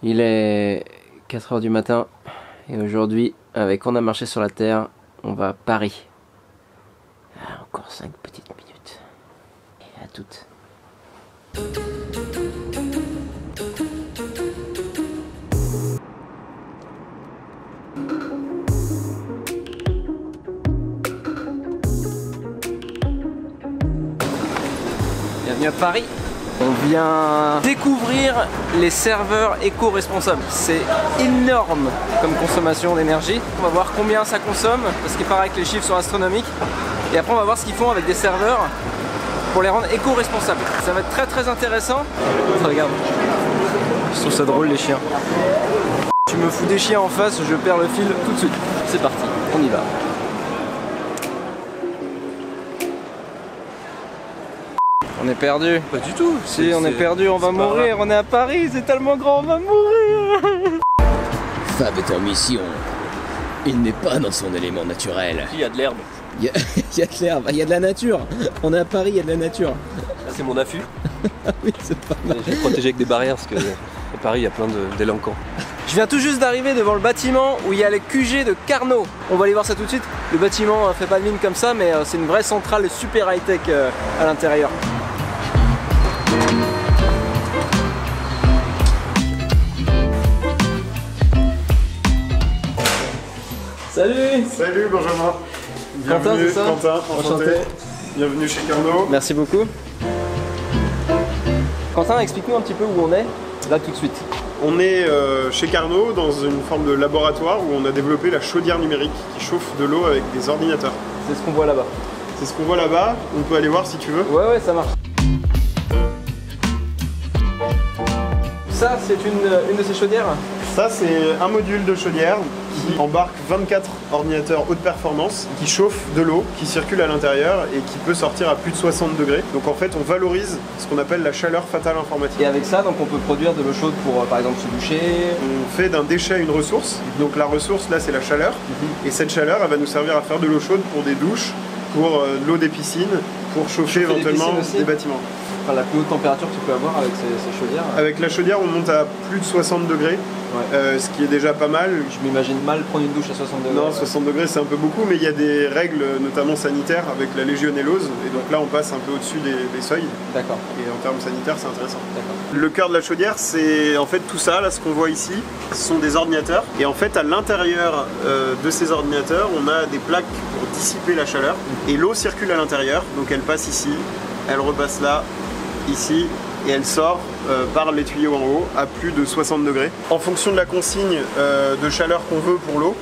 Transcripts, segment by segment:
Il est 4 h du matin et aujourd'hui, avec On a marché sur la Terre, on va à Paris. Ah, encore 5 petites minutes. Et à toutes. Bienvenue à Paris. On vient découvrir les serveurs éco-responsables. C'est énorme comme consommation d'énergie. On va voir combien ça consomme, parce qu'il paraît que les chiffres sont astronomiques. Et après on va voir ce qu'ils font avec des serveurs pour les rendre éco-responsables. Ça va être très très intéressant. Regarde, je trouve ça drôle les chiens. Tu me fous des chiens en face, je perds le fil tout de suite. C'est parti, on y va. On est perdu. Pas du tout. Si, on est perdu, on va mourir. On est à Paris, c'est tellement grand, on va mourir. Fab est en mission. Il n'est pas dans son élément naturel. Il y a de l'herbe. Il y a de l'herbe, il y a de la nature. On est à Paris, il y a de la nature. Là, c'est mon affût. Ah oui, c'est pas mal. Je vais me protéger avec des barrières parce que à Paris, il y a plein de délinquants. Je viens tout juste d'arriver devant le bâtiment où il y a les QG de Carnot. On va aller voir ça tout de suite. Le bâtiment fait pas de ligne comme ça, mais c'est une vraie centrale super high-tech à l'intérieur. Salut! Salut Benjamin. Quentin, Bienvenue, c'est ça? Quentin, enchanté. Bienvenue chez Carnot. Merci beaucoup. Quentin, explique-nous un petit peu où on est, là tout de suite. On est chez Carnot dans une forme de laboratoire où on a développé la chaudière numérique qui chauffe de l'eau avec des ordinateurs. C'est ce qu'on voit là-bas. C'est ce qu'on voit là-bas, on peut aller voir si tu veux. Ouais, ça marche. Ça, c'est une de ces chaudières? Ça c'est un module de chaudière qui embarque 24 ordinateurs haute performance qui chauffent de l'eau qui circule à l'intérieur et qui peut sortir à plus de 60 degrés. Donc en fait on valorise ce qu'on appelle la chaleur fatale informatique. Et avec ça, donc on peut produire de l'eau chaude pour par exemple se doucher. On fait d'un déchet une ressource. Donc la ressource là c'est la chaleur. Et cette chaleur elle va nous servir à faire de l'eau chaude pour des douches, pour de l'eau des piscines, pour chauffer éventuellement des bâtiments. Enfin, la plus haute température que tu peux avoir avec ces chaudières. Avec la chaudière on monte à plus de 60 degrés. Ouais. Ce qui est déjà pas mal. Je m'imagine mal prendre une douche à 60 degrés. Non, 60 degrés c'est un peu beaucoup, mais il y a des règles notamment sanitaires avec la légionellose, et donc là on passe un peu au-dessus des seuils. D'accord. Et en termes sanitaires c'est intéressant. D'accord. Le cœur de la chaudière c'est en fait tout ça, là ce qu'on voit ici, ce sont des ordinateurs. Et en fait à l'intérieur de ces ordinateurs on a des plaques pour dissiper la chaleur, et l'eau circule à l'intérieur, donc elle passe ici, elle repasse là, ici, et elle sort par les tuyaux en haut à plus de 60 degrés. En fonction de la consigne de chaleur qu'on veut pour l'eau,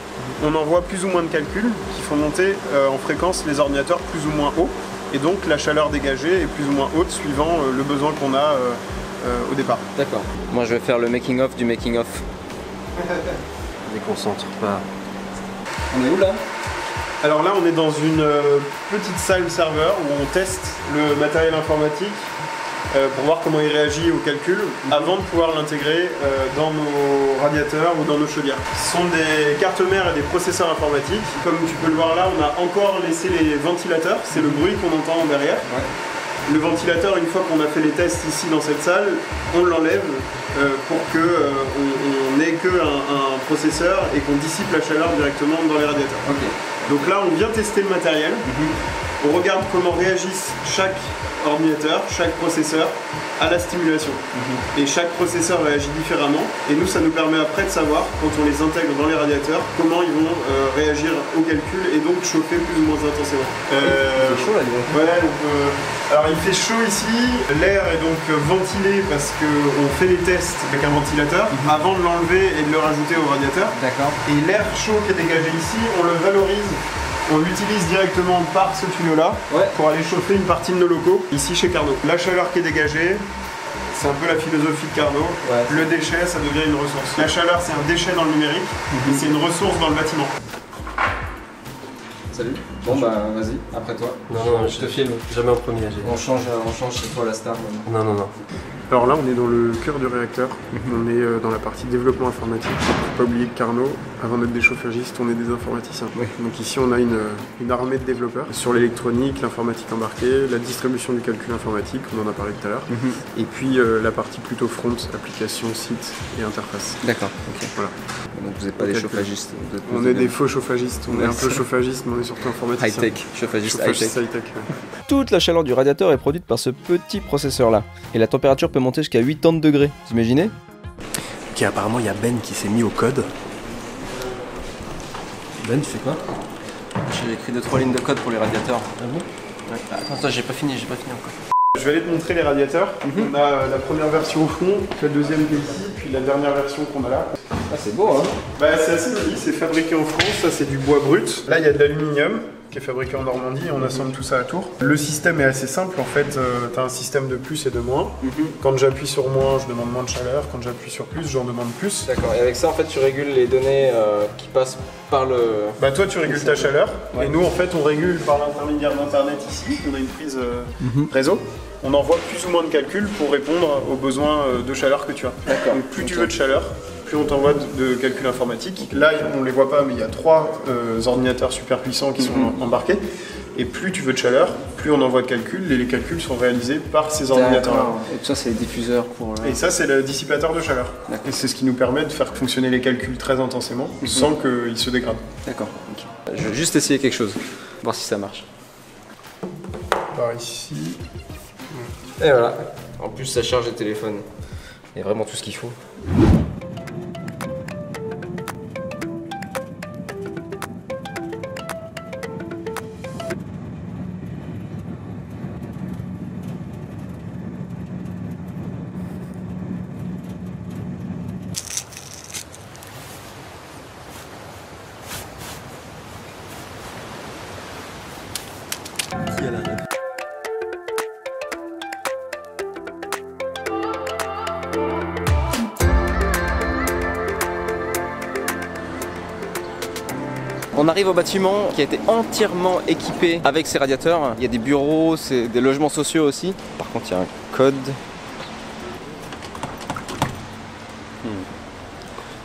on envoie plus ou moins de calculs qui font monter en fréquence les ordinateurs plus ou moins haut, et donc la chaleur dégagée est plus ou moins haute suivant le besoin qu'on a au départ. D'accord. Moi je vais faire le making of du making of. Déconcentre pas. On est où là? Alors là on est dans une petite salle serveur où on teste le matériel informatique pour voir comment il réagit au calcul avant de pouvoir l'intégrer dans nos radiateurs ou dans nos chaudières. Ce sont des cartes mères et des processeurs informatiques. Comme tu peux le voir là, on a encore laissé les ventilateurs, c'est le bruit qu'on entend derrière. Ouais. Le ventilateur, une fois qu'on a fait les tests ici dans cette salle, on l'enlève pour qu'on n'ait qu'un processeur et qu'on dissipe la chaleur directement dans les radiateurs. Ok. Donc là, on vient tester le matériel. On regarde comment réagissent chaque ordinateur, chaque processeur à la stimulation. Et chaque processeur réagit différemment. Et nous, ça nous permet après de savoir, quand on les intègre dans les radiateurs, comment ils vont réagir au calcul et donc chauffer plus ou moins intensément. C'est chaud là, Ouais, alors il fait chaud ici. L'air est donc ventilé parce qu'on fait les tests avec un ventilateur avant de l'enlever et de le rajouter au radiateur. D'accord. Et l'air chaud qui est dégagé ici, on le valorise. On l'utilise directement par ce tuyau-là pour aller chauffer une partie de nos locaux, ici chez Carnot. La chaleur qui est dégagée, c'est un peu la philosophie de Carnot. Ouais. Le déchet, ça devient une ressource. La chaleur, c'est un déchet dans le numérique, et c'est une ressource dans le bâtiment. Salut. Bon bah vas-y, après toi. Non, je te filme. Jamais en premier. On change chez toi la star maintenant. Non. Alors là, on est dans le cœur du réacteur. On est dans la partie développement informatique. Faut pas oublier que Carnot, avant d'être des chauffagiste, on est des informaticiens. Oui. Donc ici, on a une armée de développeurs sur l'électronique, l'informatique embarquée, la distribution du calcul informatique, on en a parlé tout à l'heure, et puis la partie plutôt front, application, site et interface. D'accord, ok. Voilà. Donc vous n'êtes pas des chauffagistes. On est des faux chauffagistes. On est un peu chauffagiste, mais on est surtout informaticiens. High-tech, chauffagiste Chauffagiste high-tech. high-tech. Ouais. Toute la chaleur du radiateur est produite par ce petit processeur là. Et la température peut monter jusqu'à 80 degrés. Vous imaginez? Ok, apparemment il y a Ben qui s'est mis au code. Ben, tu fais quoi? J'ai écrit 2-3 lignes de code pour les radiateurs. Ah bon? Ouais. Attends, j'ai pas fini encore. Je vais aller te montrer les radiateurs. On a la première version au fond, la deuxième qui est ici, puis la dernière version qu'on a là. Ah, c'est beau, hein? Bah, c'est assez joli, c'est fabriqué en France, ça c'est du bois brut. Là il y a de l'aluminium qui est fabriqué en Normandie et on assemble tout ça à Tours. Le système est assez simple en fait, tu as un système de plus et de moins. Quand j'appuie sur moins, je demande moins de chaleur, quand j'appuie sur plus, j'en demande plus. D'accord, et avec ça en fait tu régules les données qui passent par le... Bah toi tu régules ta chaleur, et nous en fait on régule par l'intermédiaire d'internet ici, on a une prise réseau. On envoie plus ou moins de calculs pour répondre aux besoins de chaleur que tu as. D'accord. Donc plus tu veux de chaleur, plus on t'envoie de calculs informatiques. Là, on les voit pas, mais il y a 3 ordinateurs super puissants qui sont embarqués. Et plus tu veux de chaleur, plus on envoie de calculs, et les calculs sont réalisés par ces ordinateurs-là. Et tout ça, c'est les diffuseurs pour... Et ça, c'est le dissipateur de chaleur. Et c'est ce qui nous permet de faire fonctionner les calculs très intensément, sans qu'ils se dégradent. D'accord, ok. Je vais juste essayer quelque chose, voir si ça marche. Par ici... Et voilà. En plus, ça charge les téléphones. Il y a vraiment tout ce qu'il faut. On arrive au bâtiment qui a été entièrement équipé avec ces radiateurs. Il y a des bureaux, c'est des logements sociaux aussi. Par contre, il y a un code.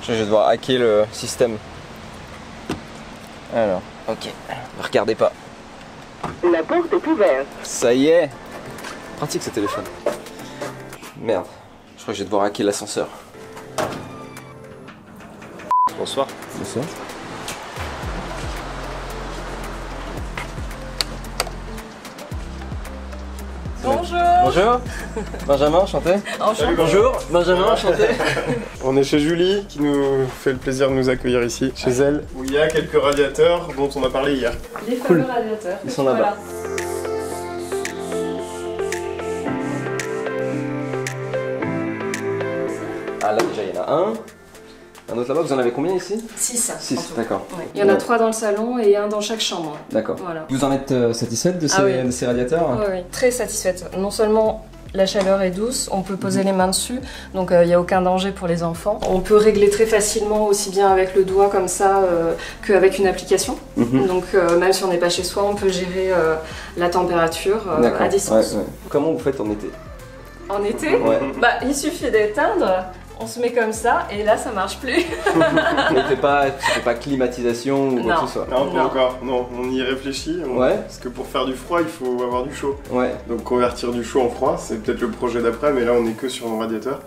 Je vais devoir hacker le système. Alors, ok. Regardez pas. La porte est ouverte. Ça y est. Pratique ce téléphone. Merde. Je crois que je vais devoir hacker l'ascenseur. Bonsoir. Bonsoir. Bonjour. Bonjour. Benjamin, enchanté. Enchanté. Bonjour. Benjamin, enchanté. On est chez Julie, qui nous fait le plaisir de nous accueillir ici, chez elle, où il y a quelques radiateurs dont on a parlé hier. Les fameux radiateurs. Ils sont là-bas. Ah là déjà il y en a un autre là-bas, vous en avez combien ici? 6. 6, d'accord. Ouais. Il y en a 3 dans le salon et 1 dans chaque chambre. D'accord. Voilà. Vous en êtes satisfaite de oui. de ces radiateurs? Oui, très satisfaite. Non seulement la chaleur est douce, on peut poser les mains dessus, donc il n'y a aucun danger pour les enfants. On peut régler très facilement, aussi bien avec le doigt comme ça qu'avec une application. Donc même si on n'est pas chez soi, on peut gérer la température à distance. Ouais, ouais. Comment vous faites en été? En été, bah, il suffit d'éteindre. On se met comme ça et là ça marche plus. Tu fais pas climatisation ou quoi que ce soit? Non, pas encore. Non, on y réfléchit. Ouais. Parce que pour faire du froid, il faut avoir du chaud. Ouais. Donc convertir du chaud en froid, c'est peut-être le projet d'après, mais là on est que sur un radiateur.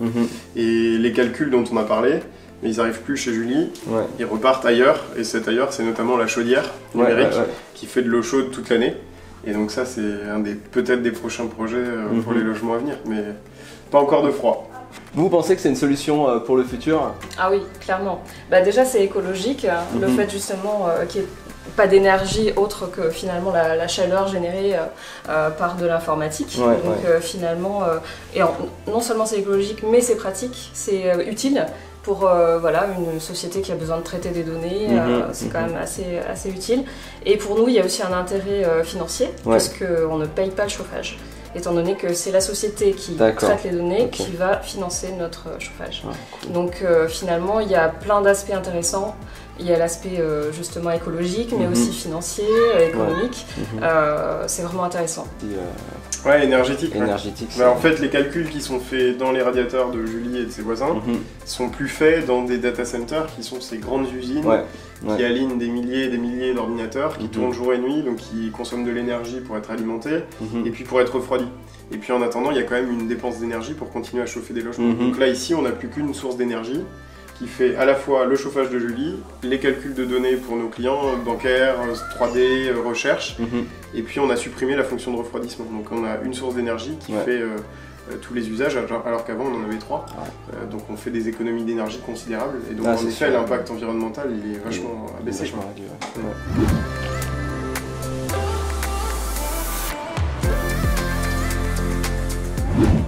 Et les calculs dont on a parlé, mais ils arrivent plus chez Julie, ils repartent ailleurs. Et cet ailleurs, c'est notamment la chaudière numérique qui fait de l'eau chaude toute l'année. Et donc ça, c'est peut-être des prochains projets pour les logements à venir, mais pas encore de froid. Vous pensez que c'est une solution pour le futur? Ah oui, clairement. Bah déjà c'est écologique, le fait justement qu'il n'y ait pas d'énergie autre que finalement la chaleur générée par de l'informatique. Donc finalement, non seulement c'est écologique mais c'est pratique, c'est utile. Pour voilà, une société qui a besoin de traiter des données, c'est quand même assez utile. Et pour nous, il y a aussi un intérêt financier, parce qu'on ne paye pas le chauffage, étant donné que c'est la société qui traite les données qui va financer notre chauffage. Donc finalement, il y a plein d'aspects intéressants il y a l'aspect justement écologique, mais aussi financier, économique. C'est vraiment intéressant. Ouais, énergétique. Énergétique. Bah, en fait, les calculs qui sont faits dans les radiateurs de Julie et de ses voisins sont plus faits dans des data centers qui sont ces grandes usines qui alignent des milliers et des milliers d'ordinateurs qui tournent jour et nuit, donc qui consomment de l'énergie pour être alimentés et puis pour être refroidis. Et puis en attendant, il y a quand même une dépense d'énergie pour continuer à chauffer des logements. Donc là, ici, on n'a plus qu'une source d'énergie qui fait à la fois le chauffage de Julie, les calculs de données pour nos clients, bancaires, 3D, recherche, et puis on a supprimé la fonction de refroidissement. Donc on a une source d'énergie qui fait tous les usages, alors qu'avant on en avait 3. Donc on fait des économies d'énergie considérables, et donc en effet l'impact environnemental il est vachement abaissé.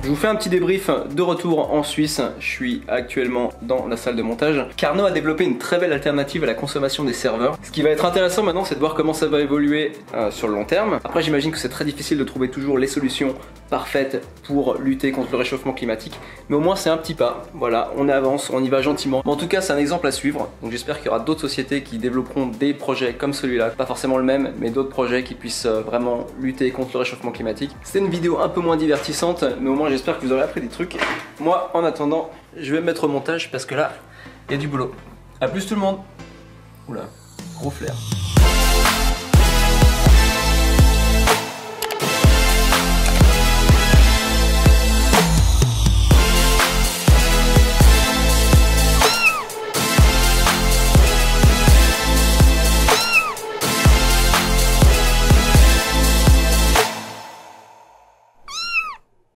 Je vous fais un petit débrief de retour en Suisse. Je suis actuellement dans la salle de montage. Carnot a développé une très belle alternative à la consommation des serveurs. Ce qui va être intéressant maintenant, c'est de voir comment ça va évoluer sur le long terme. Après, j'imagine que c'est très difficile de trouver toujours les solutions parfaites pour lutter contre le réchauffement climatique. Mais au moins, c'est un petit pas. Voilà, on avance, on y va gentiment. Mais en tout cas, c'est un exemple à suivre. Donc j'espère qu'il y aura d'autres sociétés qui développeront des projets comme celui-là. Pas forcément le même, mais d'autres projets qui puissent vraiment lutter contre le réchauffement climatique. C'était une vidéo un peu moins divertissante, mais au moins j'espère que vous aurez appris des trucs. Moi, en attendant, je vais me mettre au montage parce que là, il y a du boulot. A plus tout le monde. Oula, gros flair.